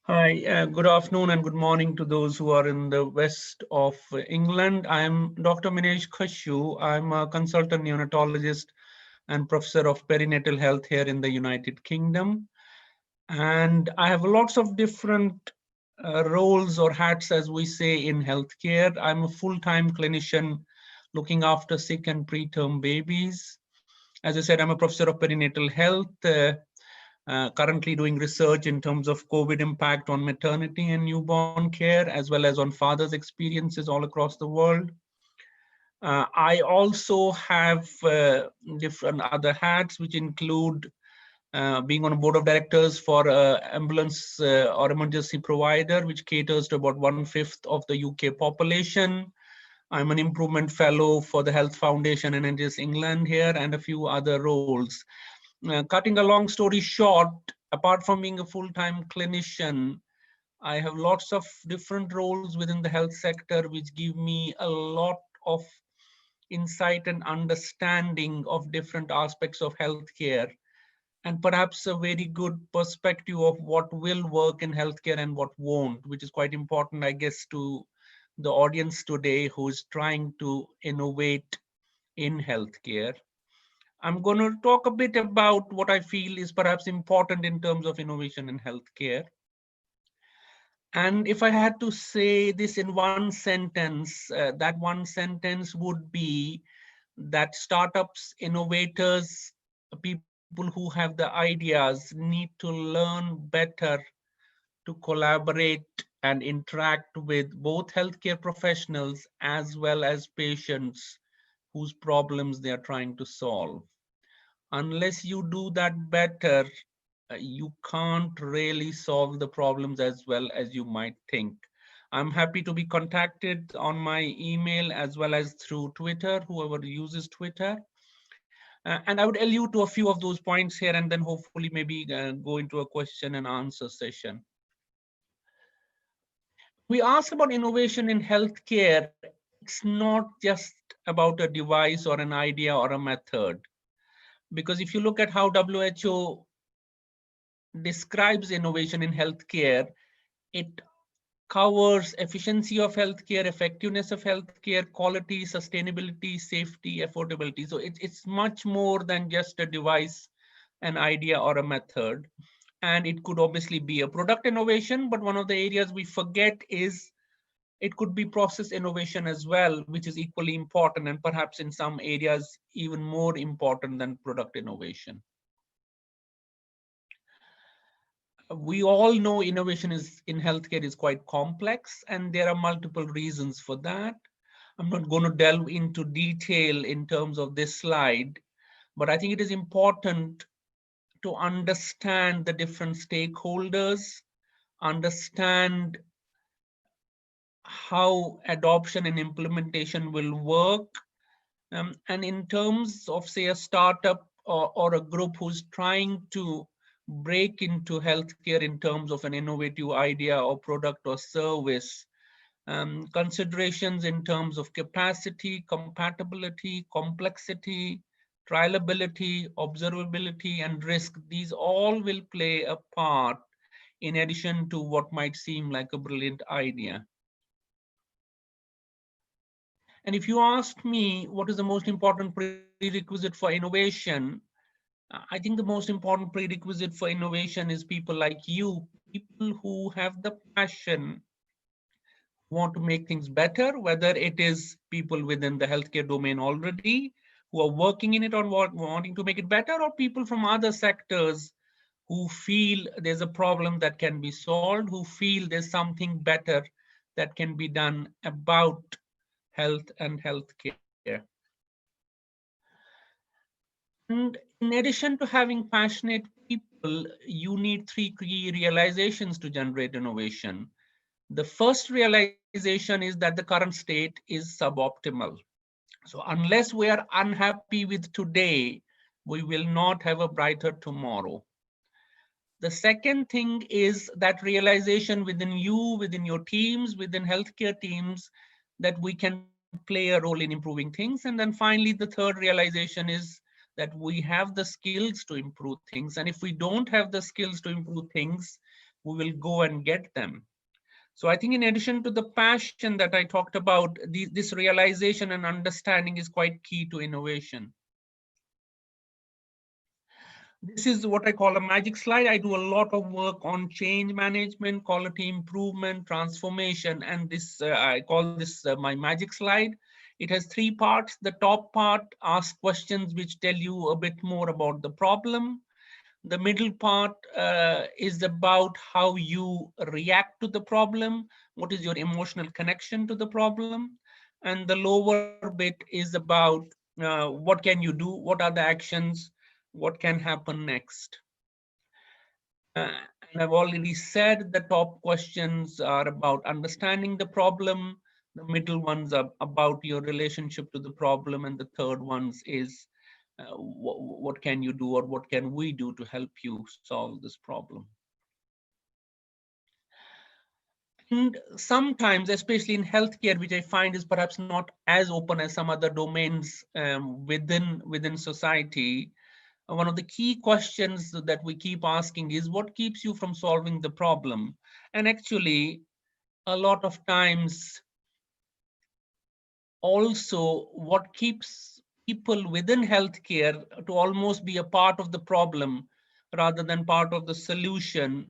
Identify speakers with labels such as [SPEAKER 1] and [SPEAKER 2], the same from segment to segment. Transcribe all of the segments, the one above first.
[SPEAKER 1] Hi, good afternoon and good morning to those who are in the west of England. I'm Dr. Minesh Khashu. I'm a consultant neonatologist and professor of perinatal health here in the United Kingdom. And I have lots of different roles or hats, as we say, in healthcare. I'm a full-time clinician looking after sick and preterm babies. As I said, I'm a professor of perinatal health. Currently doing research in terms of COVID impact on maternity and newborn care, as well as on fathers' experiences all across the world. I also have different other hats, which include being on a board of directors for ambulance or emergency provider, which caters to about 1/5 of the UK population. I'm an improvement fellow for the Health Foundation in NHS England here, and a few other roles. Cutting a long story short, apart from being a full-time clinician, I have lots of different roles within the health sector, which give me a lot of insight and understanding of different aspects of healthcare, and perhaps a very good perspective of what will work in healthcare and what won't, which is quite important, I guess, to the audience today who's trying to innovate in healthcare. I'm going to talk a bit about what I feel is perhaps important in terms of innovation in healthcare. And if I had to say this in one sentence, that one sentence would be that startups, innovators, people who have the ideas need to learn better to collaborate and interact with both healthcare professionals as well as patients whose problems they are trying to solve. Unless you do that better, you can't really solve the problems as well as you might think. I'm happy to be contacted on my email as well as through Twitter, whoever uses Twitter. And I would allude to a few of those points here and then hopefully maybe go into a question and answer session. We ask about innovation in healthcare. It's not just about a device or an idea or a method. Because if you look at how WHO describes innovation in healthcare, it covers efficiency of healthcare, effectiveness of healthcare, quality, sustainability, safety, affordability. So it's much more than just a device, an idea, or a method. And it could obviously be a product innovation, but one of the areas we forget is it could be process innovation as well, which is equally important and perhaps in some areas even more important than product innovation. We all know innovation is in healthcare is quite complex, and there are multiple reasons for that. I'm not going to delve into detail in terms of this slide, but I think it is important to understand the different stakeholders, understand how adoption and implementation will work. And in terms of, say, a startup or a group who's trying to break into healthcare in terms of an innovative idea or product or service, considerations in terms of capacity, compatibility, complexity, trialability, observability, and risk, these all will play a part in addition to what might seem like a brilliant idea. And if you ask me what is the most important prerequisite for innovation, I think the most important prerequisite for innovation is people like you, people who have the passion, want to make things better, whether it is people within the healthcare domain already who are working in it or wanting to make it better, or people from other sectors who feel there's a problem that can be solved, who feel there's something better that can be done about health and healthcare. And in addition to having passionate people, you need three key realizations to generate innovation. The first realization is that the current state is suboptimal. So unless we are unhappy with today, we will not have a brighter tomorrow. The second thing is that realization within you, within your teams, within healthcare teams, that we can play a role in improving things. And then finally, the third realization is that we have the skills to improve things. And if we don't have the skills to improve things, we will go and get them. So I think in addition to the passion that I talked about, this realization and understanding is quite key to innovation. This is what I call a magic slide. I do a lot of work on change management, quality improvement, transformation, and this I call this my magic slide. It has three parts. The top part asks questions which tell you a bit more about the problem. The middle part is about how you react to the problem. What is your emotional connection to the problem? And the lower bit is about what can you do? What are the actions? What can happen next? And I've already said the top questions are about understanding the problem. The middle ones are about your relationship to the problem. And the third ones is what can you do or what can we do to help you solve this problem? And sometimes, especially in healthcare, which I find is perhaps not as open as some other domains within society, one of the key questions that we keep asking is what keeps you from solving the problem? And actually, a lot of times, also what keeps people within healthcare to almost be a part of the problem rather than part of the solution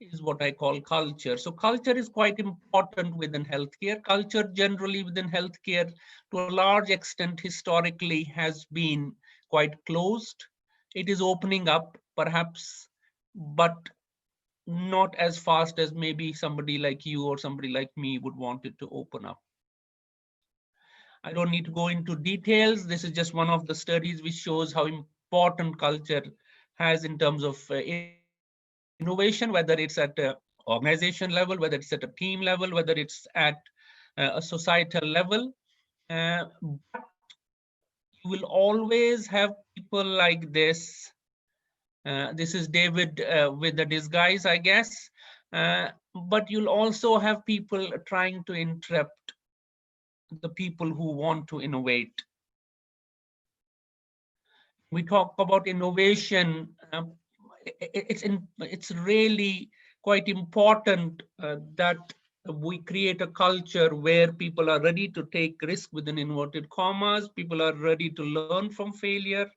[SPEAKER 1] is what I call culture. So culture is quite important within healthcare. Culture generally within healthcare to a large extent historically has been quite closed. It is opening up perhaps, but not as fast as maybe somebody like you or somebody like me would want it to open up. I don't need to go into details. This is just one of the studies which shows how important culture has in terms of innovation, whether it's at a organization level, whether it's at a team level, whether it's at a societal level. But you will always have people like this. This is David with the disguise, I guess. But you'll also have people trying to interrupt the people who want to innovate. We talk about innovation. It's really quite important that we create a culture where people are ready to take risk within inverted commas. People are ready to learn from failure.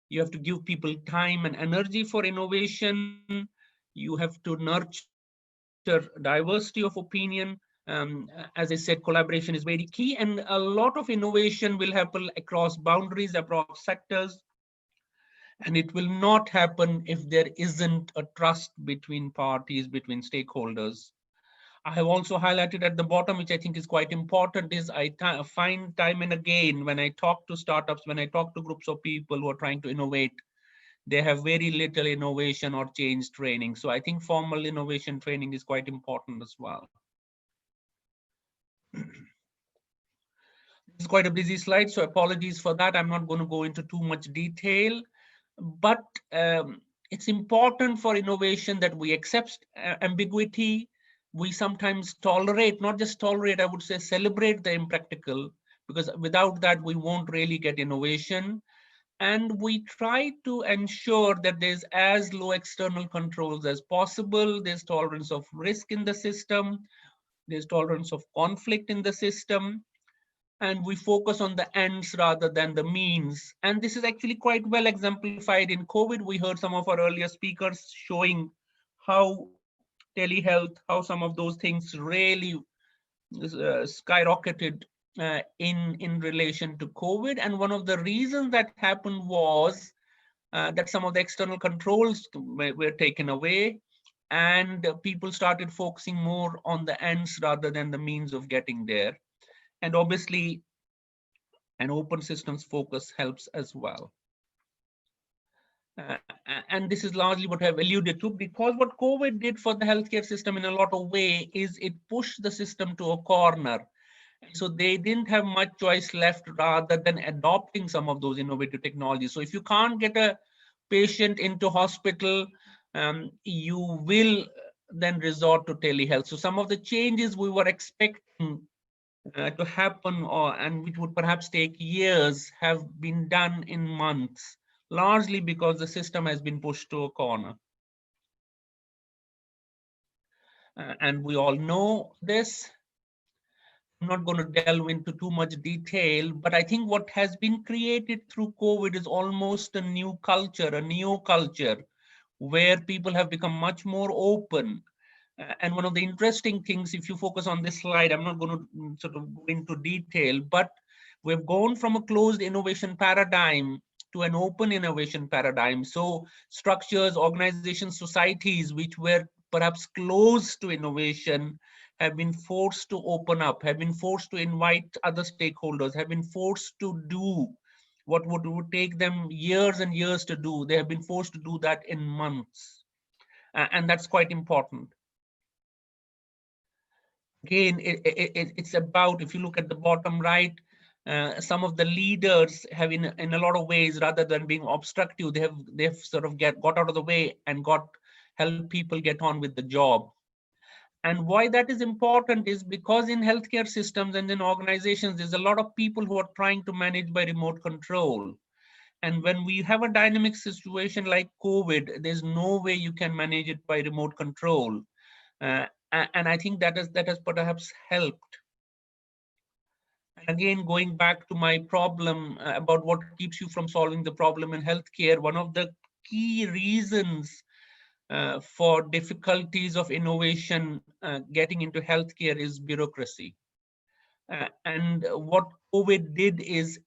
[SPEAKER 1] You have to give people time and energy for innovation. You have to nurture diversity of opinion. As I said, collaboration is very key, and a lot of innovation will happen across boundaries, across sectors, and it will not happen if there isn't a trust between parties, between stakeholders. I have also highlighted at the bottom, which I think is quite important, is I find time and again when I talk to startups, when I talk to groups of people who are trying to innovate, they have very little innovation or change training. So I think formal innovation training is quite important as well. It's quite a busy slide, so apologies for that. I'm not going to go into too much detail, but it's important for innovation that we accept ambiguity. We sometimes tolerate, not just tolerate, I would say celebrate the impractical, because without that, we won't really get innovation. And we try to ensure that there's as low external controls as possible. There's tolerance of risk in the system. There's tolerance of conflict in the system. And we focus on the ends rather than the means. And this is actually quite well exemplified in COVID. We heard some of our earlier speakers showing how telehealth, how some of those things really skyrocketed in relation to COVID. And one of the reasons that happened was that some of the external controls were taken away, and people started focusing more on the ends rather than the means of getting there. And obviously, an open systems focus helps as well. And this is largely what I've alluded to, because what COVID did for the healthcare system in a lot of ways is it pushed the system to a corner. So they didn't have much choice left rather than adopting some of those innovative technologies. So if you can't get a patient into hospital, you will then resort to telehealth. So some of the changes we were expecting to happen, and which would perhaps take years, have been done in months, largely because the system has been pushed to a corner. and we all know this. I'm not going to delve into too much detail, but I think what has been created through COVID is almost a new culture, a neo culture, where people have become much more open. And one of the interesting things, if you focus on this slide, I'm not going to sort of go into detail, but we've gone from a closed innovation paradigm to an open innovation paradigm. So structures, organizations, societies, which were perhaps closed to innovation, have been forced to open up, have been forced to invite other stakeholders, have been forced to do what would take them years and years to do. They have been forced to do that in months. And that's quite important. Again, it's about, if you look at the bottom right, some of the leaders have in a lot of ways, rather than being obstructive, they've sort of got out of the way and help people get on with the job. And why that is important is because in healthcare systems and in organizations, there's a lot of people who are trying to manage by remote control. And when we have a dynamic situation like COVID, there's no way you can manage it by remote control. And I think that has perhaps helped. And again, going back to my problem about what keeps you from solving the problem in healthcare, one of the key reasons for difficulties of innovation getting into healthcare is bureaucracy. And what COVID did is,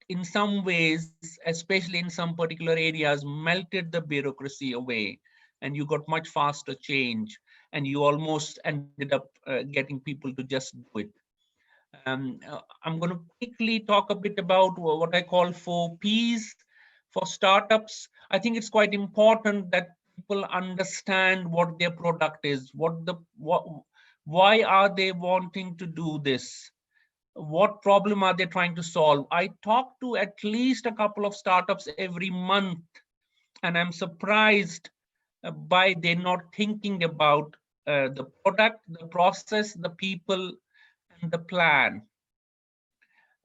[SPEAKER 1] in some ways, especially in some particular areas, melted the bureaucracy away, and you got much faster change, and you almost ended up getting people to just do it. I'm going to quickly talk a bit about what I call 4Ps for startups. I think it's quite important that people understand what their product is, why are they wanting to do this, what problem are they trying to solve. I talk to at least a couple of startups every month, and I'm surprised by they're not thinking about the product, the process, the people, and the plan.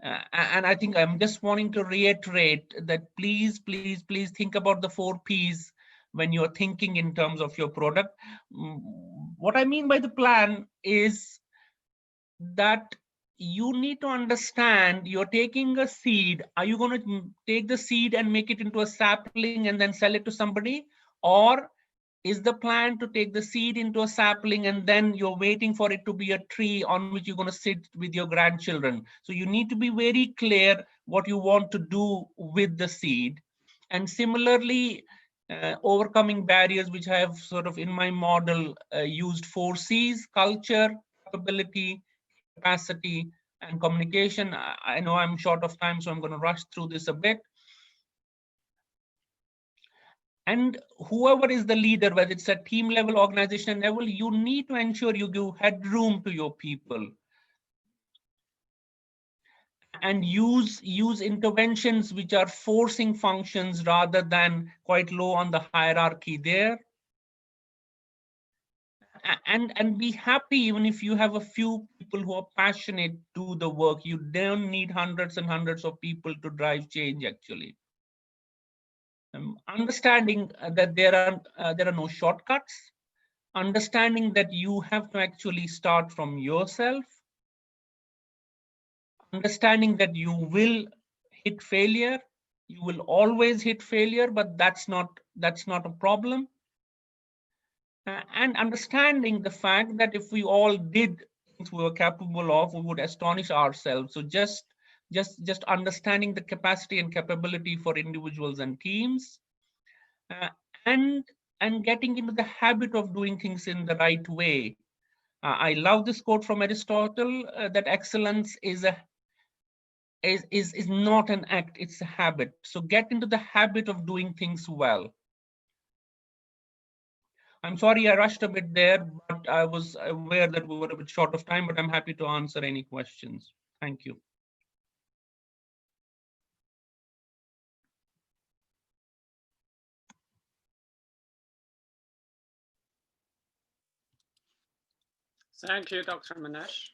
[SPEAKER 1] And I think I'm just wanting to reiterate that please, please, please think about the 4Ps when you're thinking in terms of your product. What I mean by the plan is that you need to understand you're taking a seed. Are you going to take the seed and make it into a sapling and then sell it to somebody? Or is the plan to take the seed into a sapling and then you're waiting for it to be a tree on which you're going to sit with your grandchildren? So you need to be very clear what you want to do with the seed. And similarly, overcoming barriers, which I have sort of in my model used 4Cs: culture, capability, capacity, and communication. I know I'm short of time, so I'm going to rush through this a bit. And whoever is the leader, whether it's a team level, organization level, you need to ensure you give headroom to your people and use interventions which are forcing functions rather than quite low on the hierarchy there. And be happy even if you have a few people who are passionate do the work. You don't need hundreds and hundreds of people to drive change, actually. Understanding that there are no shortcuts, understanding that you have to actually start from yourself, understanding that you will hit failure, you will always hit failure, but that's not a problem. And understanding the fact that if we all did things we were capable of, we would astonish ourselves. So just understanding the capacity and capability for individuals and teams, and getting into the habit of doing things in the right way. I love this quote from Aristotle that excellence is not an act, it's a habit. So get into the habit of doing things well. I'm sorry I rushed a bit there, but I was aware that we were a bit short of time, but I'm happy to answer any questions. Thank you.
[SPEAKER 2] Thank you, Dr. Minesh.